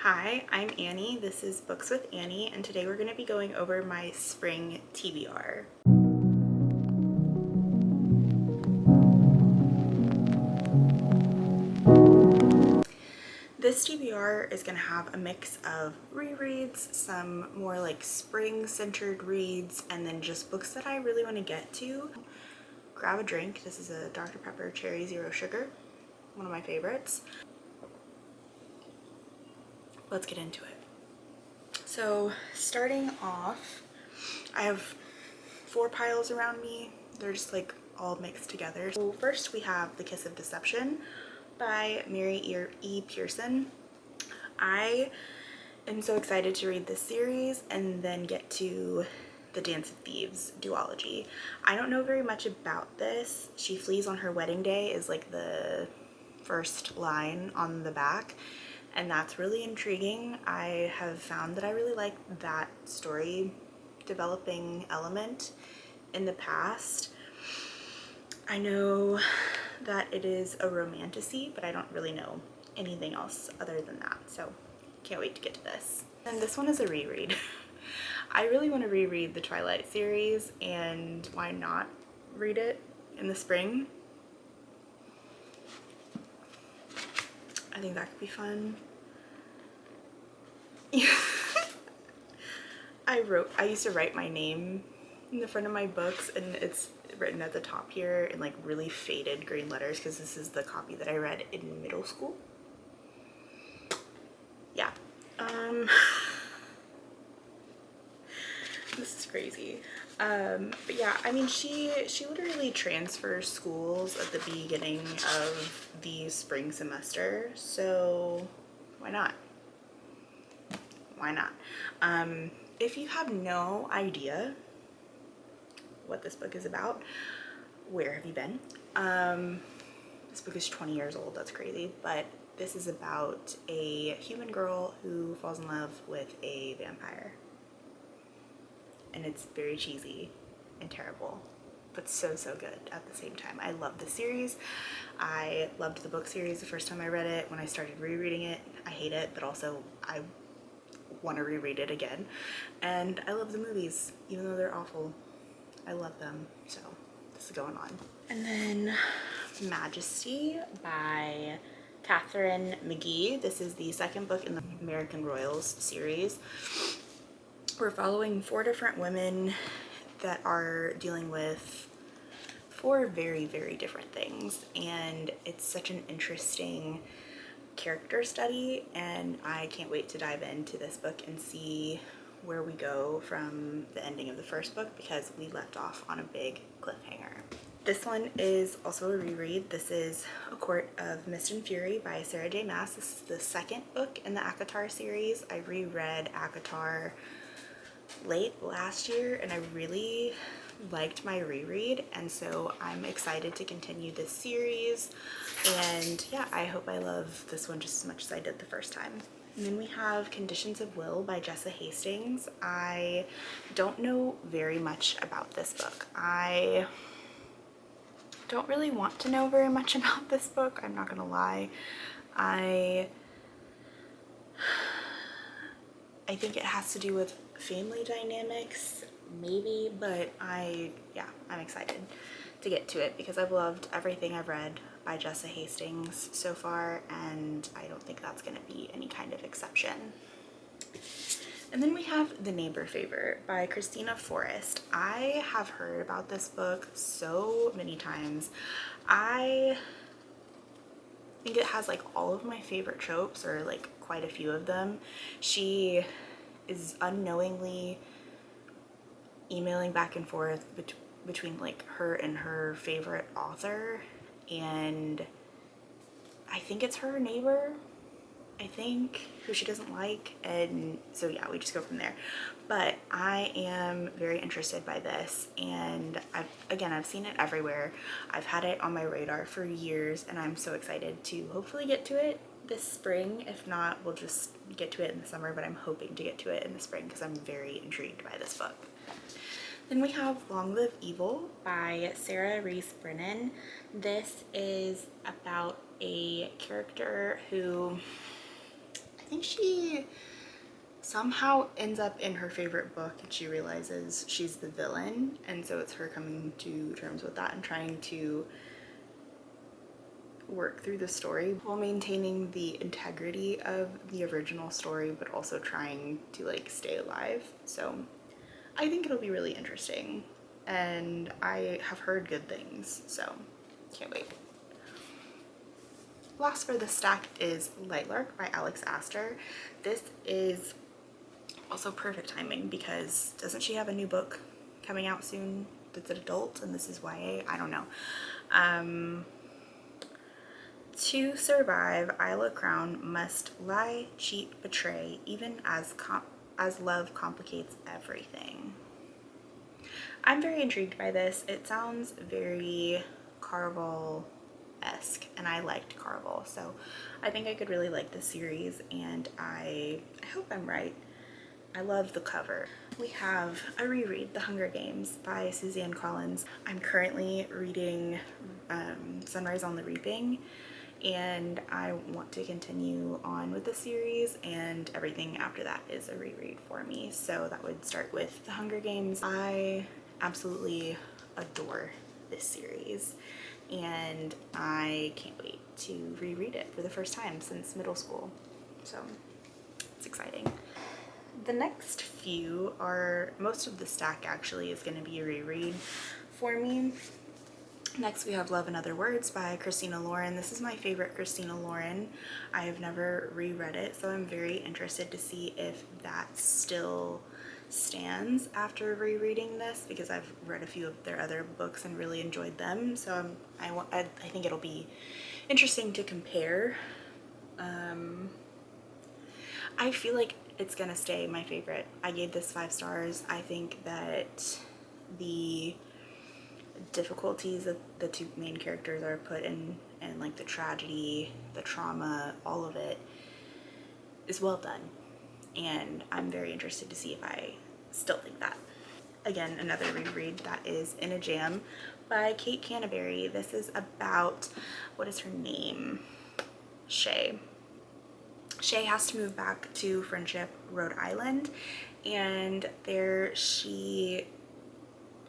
Hi, I'm Annie. This is Books with Annie, and today we're going to be going over my spring TBR. This TBR is going to have a mix of rereads, some more like spring-centered reads, and then just books that I really want to get to. Grab a drink. This is a Dr. Pepper Cherry Zero Sugar, one of my favorites. Let's get into it. So starting off, I have 4 piles around me. They're just like all mixed together. So first we have The Kiss of Deception by Mary E. Pearson. I am so excited to read this series and then get to the Dance of Thieves duology. I don't know very much about this. She flees on her wedding day is like the first line on the back, and that's really intriguing. I have found that I really like that story developing element in the past. I know that it is a romantasy, but I don't really know anything else other than that, so can't wait to get to this. And this one is a reread. I really want to reread the Twilight series, and why not read it in the spring? I think that could be fun. I used to write my name in the front of my books, and it's written at the top here in like really faded green letters because this is the copy that I read in middle school. Yeah. This is crazy. But yeah, I mean, she literally transfers schools at the beginning of the spring semester, so why not? Why not? If you have no idea what this book is about, where have you been? This book is 20 years old, that's crazy, but this is about a human girl who falls in love with a vampire. And it's very cheesy and terrible, but so good at the same time. I love the series. I loved the book series the first time I read it. When I started rereading it, I hate it, but also I want to reread it again. And I love the movies, even though they're awful. I love them, so this is going on. And then Majesty by Catherine McGee. This is the second book in the American Royals series. We're following 4 different women that are dealing with 4 very different things, and it's such an interesting character study, and I can't wait to dive into this book and see where we go from the ending of the first book, because we left off on a big cliffhanger. This one is also a reread. This is A Court of Mist and Fury by Sarah J. Maas. This is the second book in the ACOTAR series. I reread ACOTAR late last year and I really liked my reread, and so I'm excited to continue this series, and yeah, I hope I love this one just as much as I did the first time. And then we have Conditions of Will by Jessa Hastings. I don't know very much about this book. I don't really want to know very much about this book, I'm not gonna lie. I think it has to do with family dynamics, maybe, but I'm excited to get to it because I've loved everything I've read by Jessa Hastings so far, and I don't think that's going to be any kind of exception. And then we have The Neighbor Favor by Christina Forrest. I have heard about this book so many times. I think it has like all of my favorite tropes, or like quite a few of them. She is unknowingly emailing back and forth between like her and her favorite author, and I think it's her neighbor, I think, who she doesn't like, and so yeah, we just go from there. But I am very interested by this, and I've seen it everywhere. I've had it on my radar for years, and I'm so excited to hopefully get to it this spring. If not, we'll just get to it in the summer, but I'm hoping to get to it in the spring because I'm very intrigued by this book. Then we have Long Live Evil by Sarah Reese Brennan. This is about a character who think she somehow ends up in her favorite book and she realizes she's the villain, and so it's her coming to terms with that and trying to work through the story while maintaining the integrity of the original story but also trying to like stay alive. So I think it'll be really interesting and I have heard good things, so can't wait. Last for the stack is Lightlark by Alex Astor. This is also perfect timing because doesn't she have a new book coming out soon that's an adult and this is YA? I don't know. To survive, Isla Crown must lie, cheat, betray, even as love complicates everything. I'm very intrigued by this. It sounds very Carvel-esque, and I liked Carvel, so I think I could really like this series, and I hope I'm right. I love the cover. We have a reread, The Hunger Games by Suzanne Collins. I'm currently reading Sunrise on the Reaping, and I want to continue on with the series, and everything after that is a reread for me. So that would start with The Hunger Games. I absolutely adore this series, and I can't wait to reread it for the first time since middle school. So it's exciting. The next few are, most of the stack actually is going to be a reread for me. Next we have Love and Other Words by Christina Lauren. This is my favorite Christina Lauren. I have never reread it, so I'm very interested to see if that still stands after rereading this, because I've read a few of their other books and really enjoyed them. So I think it'll be interesting to compare. I feel like it's gonna stay my favorite. I gave this 5 stars. I think that the difficulties that the two main characters are put in, and like the tragedy, the trauma, all of it is well done. And I'm very interested to see if I still think that. Again, another reread that is In a Jam by Kate Canterbury. This is about, what is her name? Shay. Shay has to move back to Friendship, Rhode Island, and there she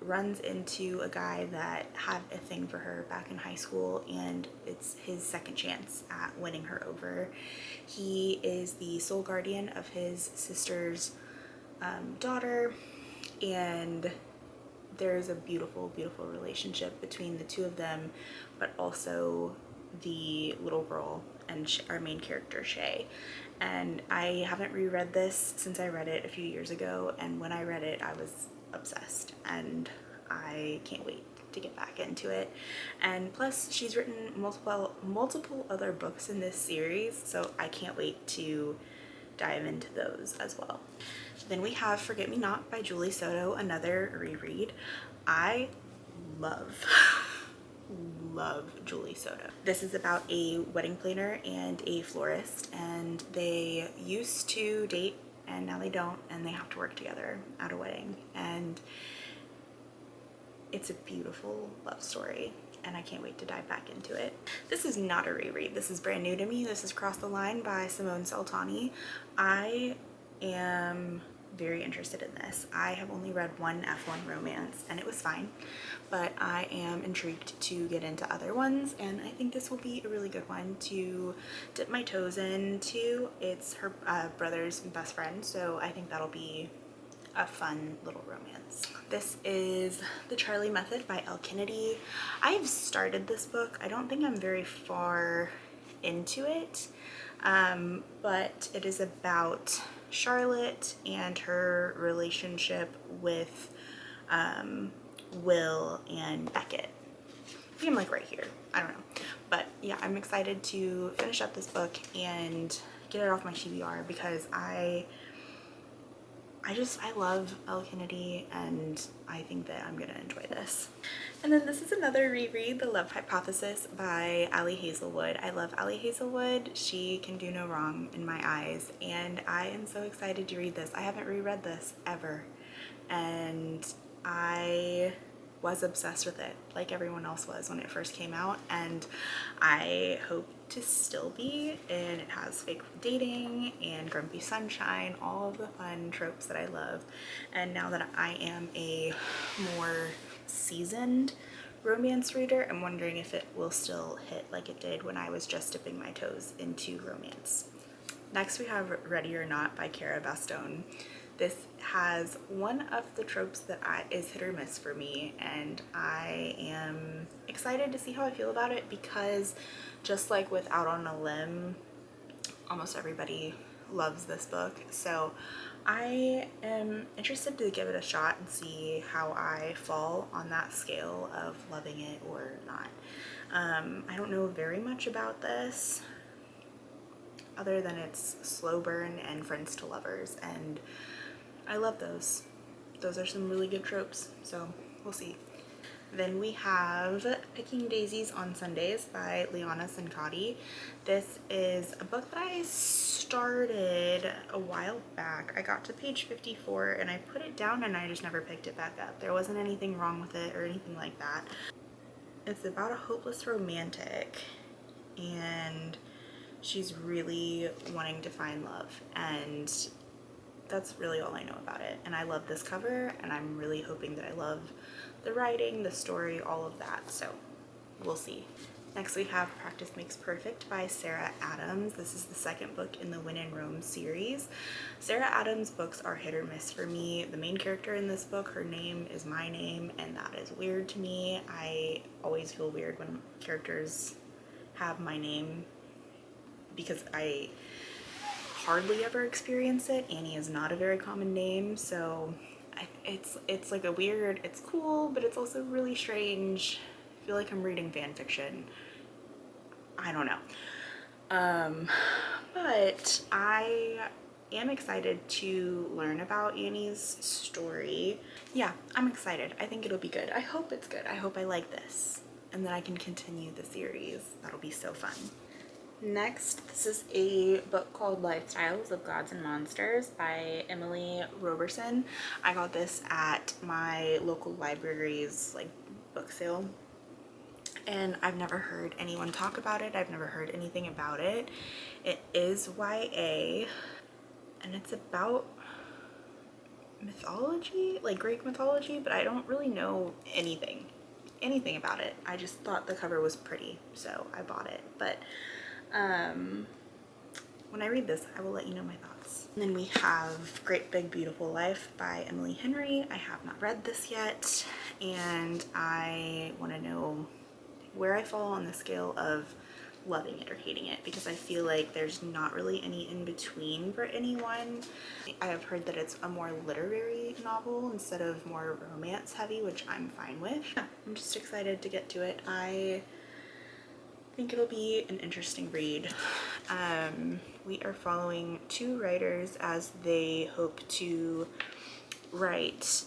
runs into a guy that had a thing for her back in high school, and it's his second chance at winning her over. He is the sole guardian of his sister's daughter, and there's a beautiful, beautiful relationship between the two of them, but also the little girl and our main character, Shay. And I haven't reread this since I read it a few years ago, and when I read it I was obsessed, and I can't wait to get back into it. And plus she's written multiple other books in this series, so I can't wait to dive into those as well. Then we have Forget Me Not by Julie Soto, another reread. I love love Julie Soto. This is about a wedding planner and a florist, and they used to date and now they don't, and they have to work together at a wedding, and it's a beautiful love story, and I can't wait to dive back into it. This is not a reread. This is brand new to me. This is Cross the Line by Simone Saltani. I am very interested in this. I have only read one F1 romance and it was fine, but I am intrigued to get into other ones, and I think this will be a really good one to dip my toes into. It's her brother's best friend, so I think that'll be a fun little romance. This is The Charlie Method by Elle Kennedy. I've started this book. I don't think I'm very far into it, but it is about Charlotte and her relationship with Will and Beckett. I think I'm like right here. I don't know. But yeah, I'm excited to finish up this book and get it off my TBR, because I love Elle Kennedy, and I think that I'm gonna enjoy this. And then this is another reread, The Love Hypothesis by Ali Hazelwood. I love Ali Hazelwood. She can do no wrong in my eyes, and I am so excited to read this. I haven't reread this ever, and I was obsessed with it like everyone else was when it first came out, and I hope to still be, and it has fake dating and grumpy sunshine, all of the fun tropes that I love. And now that I am a more seasoned romance reader, I'm wondering if it will still hit like it did when I was just dipping my toes into romance. Next we have Ready or Not by Cara Bastone. This has one of the tropes that is hit or miss for me, and I am excited to see how I feel about it, because just like with Out on a Limb, almost everybody loves this book. So I am interested to give it a shot and see how I fall on that scale of loving it or not. I don't know very much about this other than it's slow burn and friends to lovers, and I love those. Those are some really good tropes, so we'll see. Then we have Picking Daisies on Sundays by Liana Cincotti. This is a book that I started a while back. I got to page 54 and I put it down and I just never picked it back up. There wasn't anything wrong with it or anything like that. It's about a hopeless romantic, and she's really wanting to find love, and that's really all I know about it. And I love this cover, and I'm really hoping that I love the writing, the story, all of that, so we'll see. Next we have Practice Makes Perfect by Sarah Adams. This is the second book in the When in Rome series. Sarah Adams books are hit or miss for me. The main character in this book, her name is my name, and that is weird to me. I always feel weird when characters have my name because I hardly ever experience it. Annie is not a very common name, so it's like a weird, it's cool, but it's also really strange. I feel like I'm reading fan fiction. I don't know. But I am excited to learn about Annie's story. Yeah, I'm excited. I think it'll be good. I hope it's good. I hope I like this, and then I can continue the series. That'll be so fun. Next, this is a book called Lifestyles of Gods and Monsters by Emily Roberson. I got this at my local library's book sale, and I've never heard anyone talk about it. I've never heard anything about it. It is YA, and it's about mythology, like Greek mythology, but I don't really know anything about it. I just thought the cover was pretty, so I bought it. But when I read this, I will let you know my thoughts. And then we have Great Big Beautiful Life by Emily Henry. I have not read this yet, and I want to know where I fall on the scale of loving it or hating it, because I feel like there's not really any in between for anyone. I have heard that it's a more literary novel instead of more romance heavy, which I'm fine with. Yeah, I'm just excited to get to it. I think it'll be an interesting read. We are following two writers as they hope to write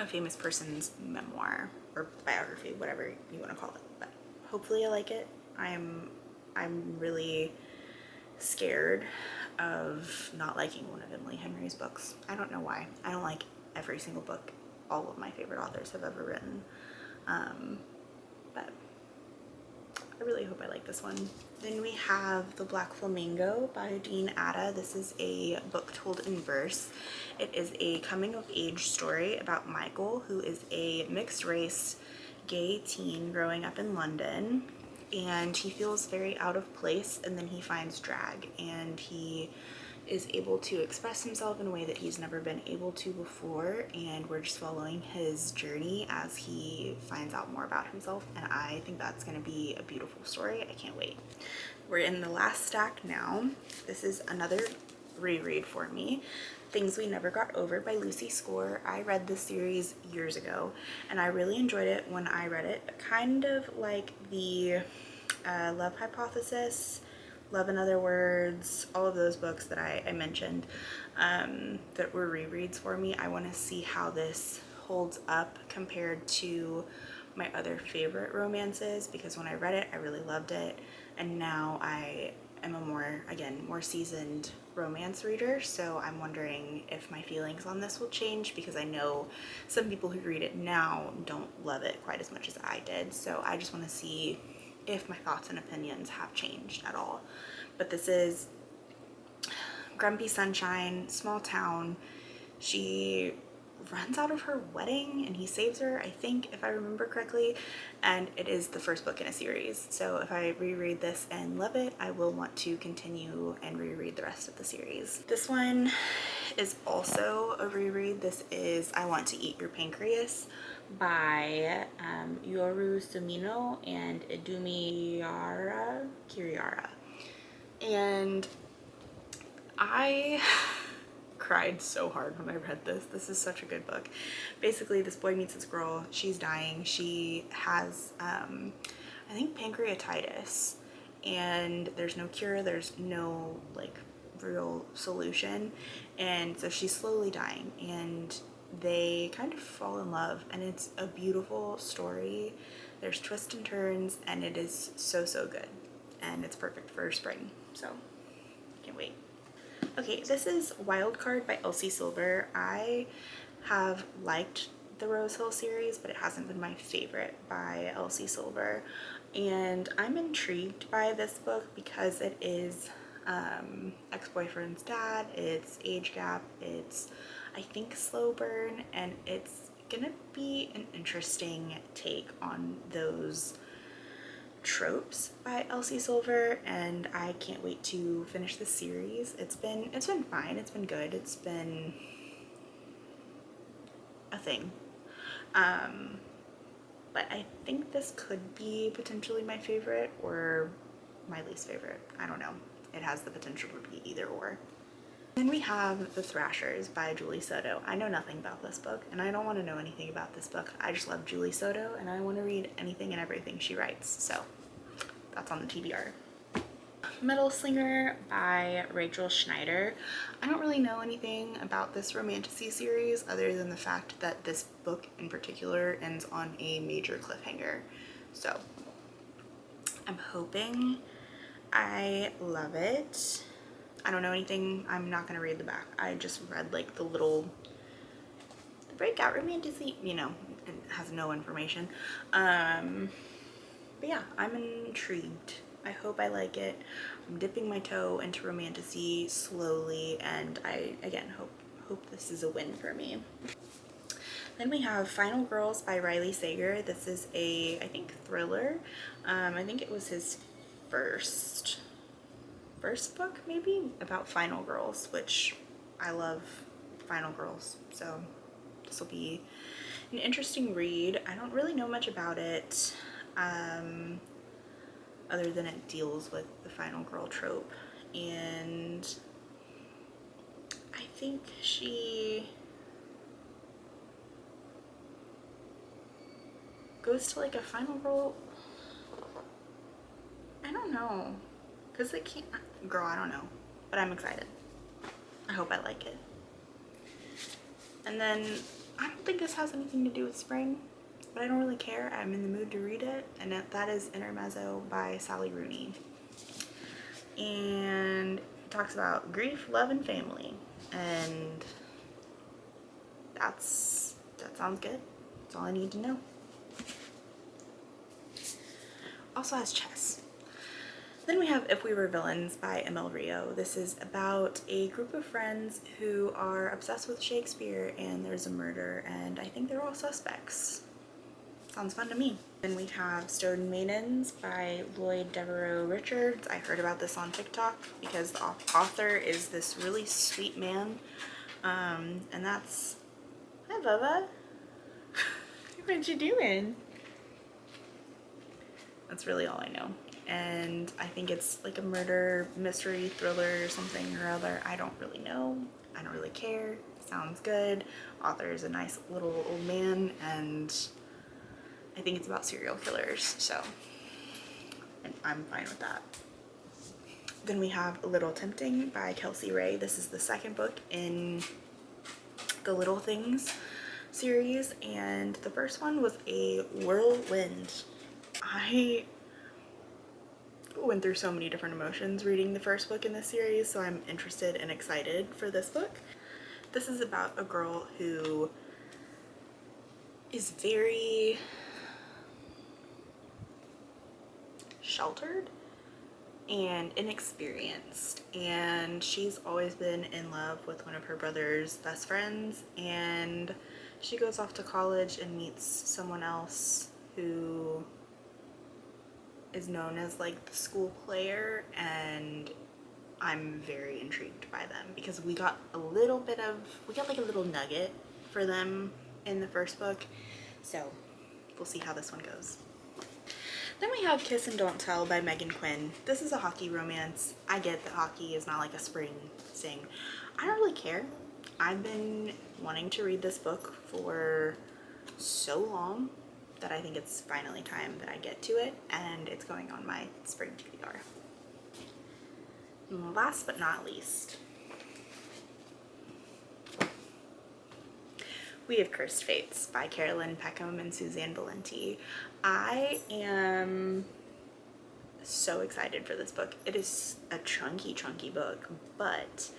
a famous person's memoir or biography, whatever you want to call it. But hopefully I like it. I'm really scared of not liking one of Emily Henry's books. I don't know why. I don't like every single book all of my favorite authors have ever written. But I really hope I like this one. Then we have The Black Flamingo by Dean Atta. This is a book told in verse. It is a coming of age story about Michael, who is a mixed race gay teen growing up in London, and he feels very out of place, and then he finds drag, and he is able to express himself in a way that he's never been able to before, and we're just following his journey as he finds out more about himself, and I think that's going to be a beautiful story. I can't wait. We're in the last stack now. This is another reread for me. Things We Never Got Over by Lucy Score. I read this series years ago, and I really enjoyed it when I read it. Kind of like the Love Hypothesis, Love in Other Words, all of those books that I mentioned that were rereads for me. I want to see how this holds up compared to my other favorite romances, because when I read it, I really loved it, and now I am a more seasoned romance reader, so I'm wondering if my feelings on this will change, because I know some people who read it now don't love it quite as much as I did. So I just want to see if my thoughts and opinions have changed at all. But this is Grumpy Sunshine, small town. She runs out of her wedding and he saves her, I think, if I remember correctly, and it is the first book in a series. So if I reread this and love it, I will want to continue and reread the rest of the series. This one is also a reread. This is I Want to Eat Your Pancreas by Yoru Sumino and Idumi Kiriara. And I cried so hard when I read this. This is such a good book. Basically, this boy meets this girl. She's dying. She has, I think, pancreatitis, and there's no cure. There's no like real solution, and so she's slowly dying. And they kind of fall in love, and it's a beautiful story. There's twists and turns, and it is so good, and it's perfect for spring. So, can't wait. Okay, this is Wild Card by Elsie Silver. I have liked the Rose Hill series, but it hasn't been my favorite by Elsie Silver. And I'm intrigued by this book because it is ex-boyfriend's dad, it's age gap, it's, I think, slow burn, and it's gonna be an interesting take on those tropes by Elsie Silver, and I can't wait to finish the series. It's been fine, it's been good, it's been a thing. But I think this could be potentially my favorite or my least favorite. I don't know. It has the potential to be either or. Then we have The Thrashers by Julie Soto. I know nothing about this book, and I don't want to know anything about this book. I just love Julie Soto, and I want to read anything and everything she writes, so that's on the TBR. Metal Slinger by Rachel Schneider. I don't really know anything about this romantasy series other than the fact that this book in particular ends on a major cliffhanger. So I'm hoping I love it. I don't know anything. I'm not gonna read the back. I just read like the breakout romantasy, you know, it has no information. But yeah, I'm intrigued. I hope I like it. I'm dipping my toe into romantasy slowly, and I, again, hope this is a win for me. Then we have Final Girls by Riley Sager. This is a, I think, thriller. I think it was his first book, maybe, about final girls, which I love final girls. So this will be an interesting read. I don't really know much about it. Other than it deals with the final girl trope, and I think she goes to like a final girl, I don't know, because it can't, girl, I don't know, but I'm excited. I hope I like it. And then I don't think this has anything to do with spring, but I don't really care. I'm in the mood to read it, and that is Intermezzo by Sally Rooney. And it talks about grief, love, and family, and that sounds good. That's all I need to know. Also has chess. Then we have If We Were Villains by Emil Rio. This is about a group of friends who are obsessed with Shakespeare, and there's a murder, and I think they're all suspects. Sounds fun to me. Then we have Stone Maidens by Lloyd Devereaux Richards. I heard about this on TikTok because the author is this really sweet man. And that's... Hi, Bubba. What you doing? That's really all I know. And I think it's like a murder mystery thriller or something or other. I don't really know. I don't really care. Sounds good. Author is a nice little old man, and I think it's about serial killers, so and I'm fine with that. Then we have A Little Tempting by Kelsey Ray. This is the second book in the Little Things series, and the first one was a whirlwind. I went through so many different emotions reading the first book in this series, so I'm interested and excited for this book. This is about a girl who is very... sheltered and inexperienced, and she's always been in love with one of her brother's best friends, and she goes off to college and meets someone else who is known as like the school player, and I'm very intrigued by them because we got like a little nugget for them in the first book, so we'll see how this one goes. Then we have Kiss and Don't Tell by Megan Quinn. This is a hockey romance. I get that hockey is not like a spring thing. I don't really care. I've been wanting to read this book for so long that I think it's finally time that I get to it, and it's going on my spring TBR. And last but not least, we have Cursed Fates by Carolyn Peckham and Suzanne Valenti. I am so excited for this book. It is a chunky book, but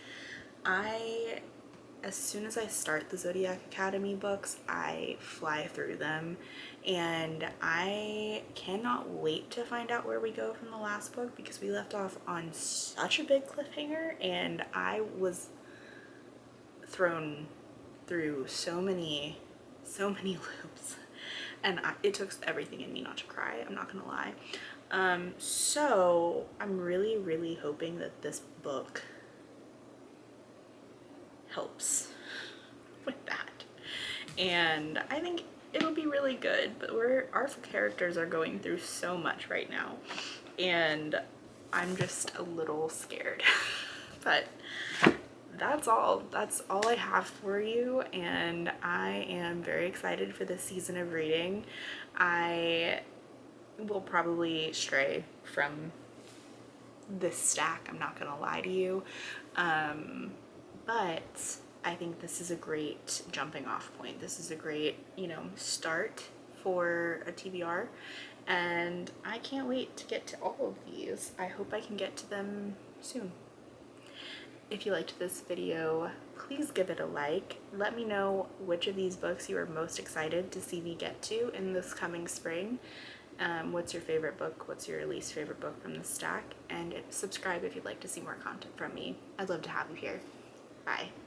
as soon as I start the Zodiac Academy books, I fly through them, and I cannot wait to find out where we go from the last book because we left off on such a big cliffhanger, and I was thrown through so many loops, and it took everything in me not to cry, I'm not gonna lie. So I'm really hoping that this book helps with that, and I think it'll be really good, but our characters are going through so much right now, and I'm just a little scared. But that's all I have for you, and I am very excited for this season of reading. I will probably stray from this stack, I'm not gonna lie to you, but I think this is a great jumping off point. This is a great, start for a TBR, and I can't wait to get to all of these. I hope I can get to them soon. If you liked this video, please give it a like. Let me know which of these books you are most excited to see me get to in this coming spring. What's your favorite book? What's your least favorite book from the stack? And subscribe if you'd like to see more content from me. I'd love to have you here. Bye.